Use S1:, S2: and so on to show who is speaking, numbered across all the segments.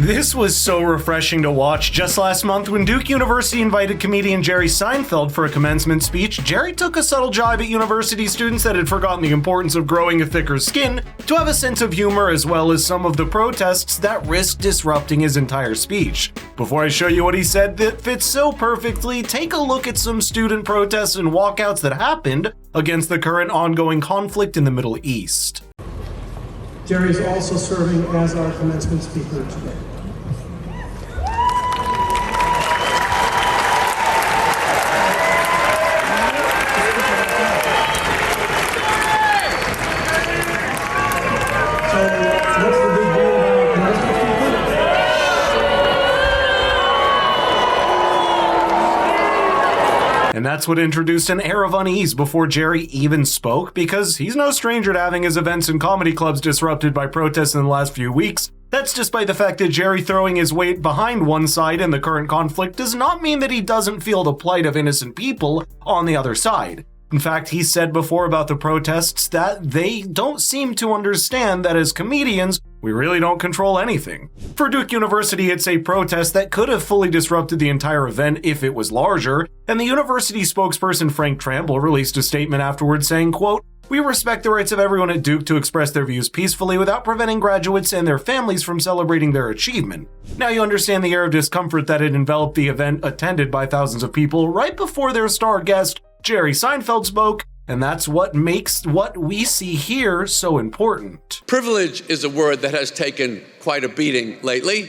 S1: This was so refreshing to watch. Just last month, when Duke University invited comedian Jerry Seinfeld for a commencement speech, Jerry took a subtle jibe at university students that had forgotten the importance of growing a thicker skin to have a sense of humor, as well as some of the protests that risked disrupting his entire speech. Before I show you what he said that fits so perfectly, take a look at some student protests and walkouts that happened against the current ongoing conflict in the Middle East.
S2: Jerry is also serving as our commencement speaker today.
S1: And that's what introduced an air of unease before Jerry even spoke, because he's no stranger to having his events and comedy clubs disrupted by protests in the last few weeks. That's despite the fact that Jerry throwing his weight behind one side in the current conflict does not mean that he doesn't feel the plight of innocent people on the other side. In fact, he said before about the protests that they don't seem to understand that as comedians, we really don't control anything. For Duke University, it's a protest that could have fully disrupted the entire event if it was larger, and the university spokesperson Frank Tramble released a statement afterwards saying, quote, "We respect the rights of everyone at Duke to express their views peacefully without preventing graduates and their families from celebrating their achievement." Now you understand the air of discomfort that had enveloped the event attended by thousands of people right before their star guest, Jerry Seinfeld, spoke, and that's what makes what we see here so important.
S3: Privilege is a word that has taken quite a beating lately.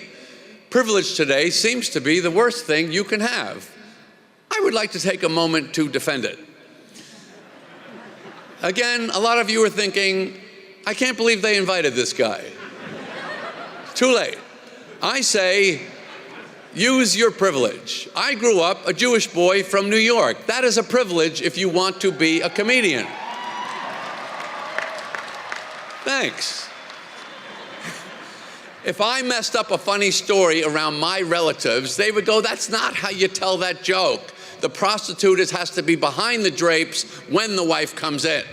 S3: Privilege today seems to be the worst thing you can have. I would like to take a moment to defend it. Again, a lot of you are thinking, I can't believe they invited this guy. Too late. I say, use your privilege. I grew up a Jewish boy from New York. That is a privilege if you want to be a comedian. Thanks. If I messed up a funny story around my relatives, they would go, that's not how you tell that joke. The prostitute has to be behind the drapes when the wife comes in.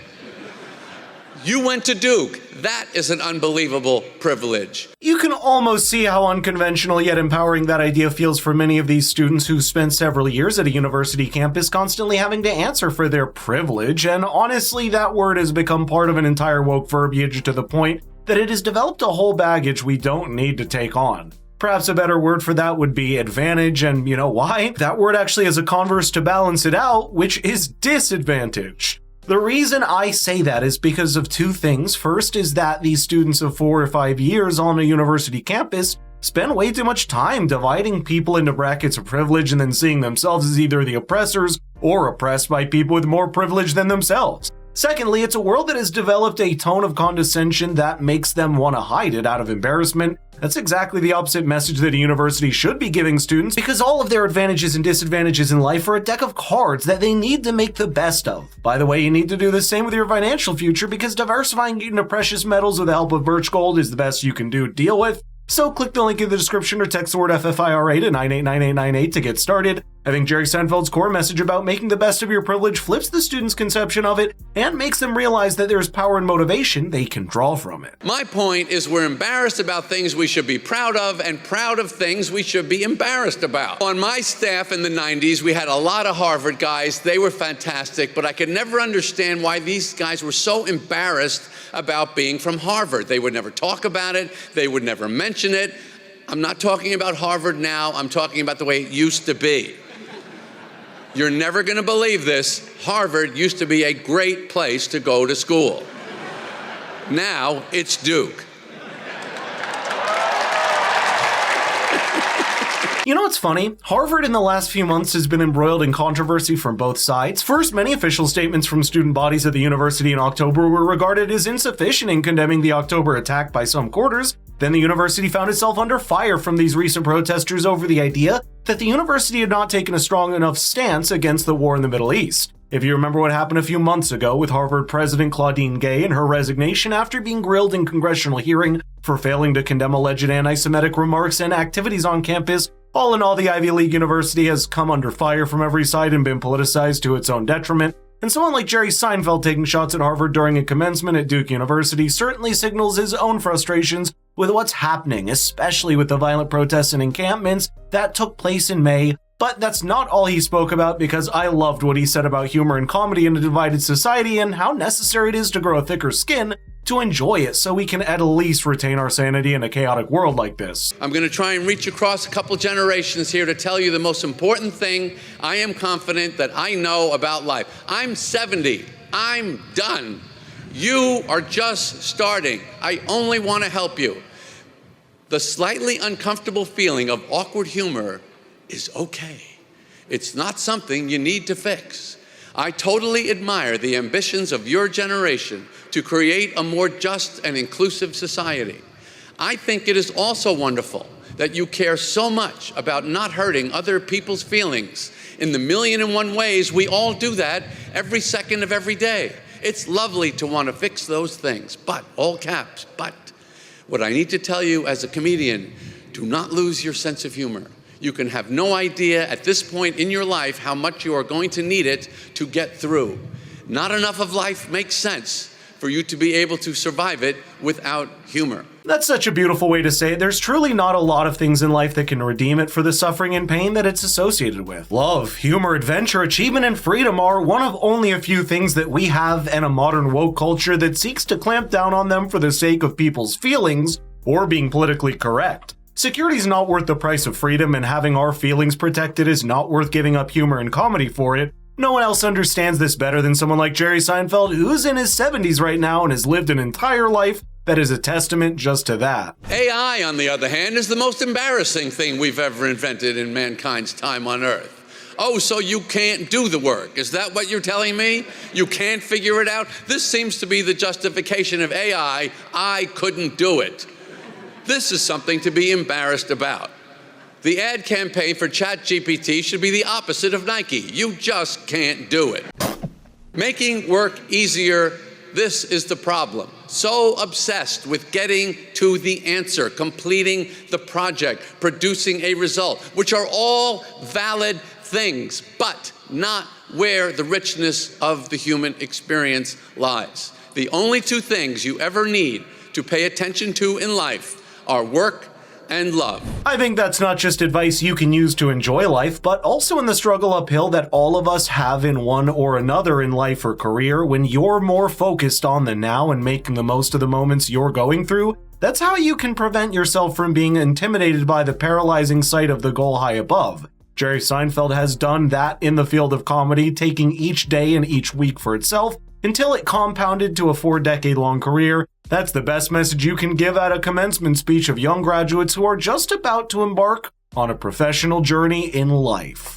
S3: You went to Duke. That is an unbelievable privilege.
S1: You can almost see how unconventional yet empowering that idea feels for many of these students who spent several years at a university campus constantly having to answer for their privilege, and honestly, that word has become part of an entire woke verbiage to the point that it has developed a whole baggage we don't need to take on. Perhaps a better word for that would be advantage, and you know why? That word actually has a converse to balance it out, which is disadvantage. The reason I say that is because of two things. First is that these students of 4 or 5 years on a university campus spend way too much time dividing people into brackets of privilege and then seeing themselves as either the oppressors or oppressed by people with more privilege than themselves. Secondly, it's a world that has developed a tone of condescension that makes them want to hide it out of embarrassment. That's exactly the opposite message that a university should be giving students, because all of their advantages and disadvantages in life are a deck of cards that they need to make the best of. By the way, you need to do the same with your financial future, because diversifying into precious metals with the help of birch gold is the best you can do to deal with. So click the link in the description or text the word FFIRA to 989898 to get started. I think Jerry Seinfeld's core message about making the best of your privilege flips the students' conception of it and makes them realize that there's power and motivation they can draw from it.
S3: My point is we're embarrassed about things we should be proud of and proud of things we should be embarrassed about. On my staff in the 90s, we had a lot of Harvard guys. They were fantastic, but I could never understand why these guys were so embarrassed about being from Harvard. They would never talk about it. They would never mention it. I'm not talking about Harvard now. I'm talking about the way it used to be. You're never going to believe this. Harvard used to be a great place to go to school. Now it's Duke.
S1: You know what's funny? Harvard in the last few months has been embroiled in controversy from both sides. First, many official statements from student bodies at the university in October were regarded as insufficient in condemning the October attack by some quarters. Then the university found itself under fire from these recent protesters over the idea that the university had not taken a strong enough stance against the war in the Middle East. If you remember what happened a few months ago with Harvard President Claudine Gay and her resignation after being grilled in congressional hearing for failing to condemn alleged anti-Semitic remarks and activities on campus, all in all, the Ivy League university has come under fire from every side and been politicized to its own detriment. And someone like Jerry Seinfeld taking shots at Harvard during a commencement at Duke University certainly signals his own frustrations with what's happening, especially with the violent protests and encampments that took place in May. But that's not all he spoke about, because I loved what he said about humor and comedy in a divided society and how necessary it is to grow a thicker skin to enjoy it so we can at least retain our sanity in a chaotic world like this.
S3: I'm going to try and reach across a couple generations here to tell you the most important thing I am confident that I know about life. I'm 70. I'm done. You are just starting. I only want to help you. The slightly uncomfortable feeling of awkward humor is okay. It's not something you need to fix. I totally admire the ambitions of your generation to create a more just and inclusive society. I think it is also wonderful that you care so much about not hurting other people's feelings in the million and one ways we all do that every second of every day. It's lovely to want to fix those things, but, all caps, but, what I need to tell you as a comedian, do not lose your sense of humor. You can have no idea at this point in your life how much you are going to need it to get through. Not enough of life makes sense for you to be able to survive it without humor.
S1: That's such a beautiful way to say it. There's truly not a lot of things in life that can redeem it for the suffering and pain that it's associated with. Love, humor, adventure, achievement, and freedom are one of only a few things that we have in a modern woke culture that seeks to clamp down on them for the sake of people's feelings or being politically correct. Security is not worth the price of freedom, and having our feelings protected is not worth giving up humor and comedy for it. No one else understands this better than someone like Jerry Seinfeld, who's in his 70s right now and has lived an entire life that is a testament just to that.
S3: AI, on the other hand, is the most embarrassing thing we've ever invented in mankind's time on Earth. Oh, so you can't do the work. Is that what you're telling me? You can't figure it out? This seems to be the justification of AI. I couldn't do it. This is something to be embarrassed about. The ad campaign for ChatGPT should be the opposite of Nike. You just can't do it. Making work easier, this is the problem. So obsessed with getting to the answer, completing the project, producing a result, which are all valid things, but not where the richness of the human experience lies. The only two things you ever need to pay attention to in life are work and love.
S1: I think that's not just advice you can use to enjoy life, but also in the struggle uphill that all of us have in one or another in life or career. When you're more focused on the now and making the most of the moments you're going through, that's how you can prevent yourself from being intimidated by the paralyzing sight of the goal high above. Jerry Seinfeld has done that in the field of comedy, taking each day and each week for itself until it compounded to a 4-decade-long career. That's the best message you can give at a commencement speech of young graduates who are just about to embark on a professional journey in life.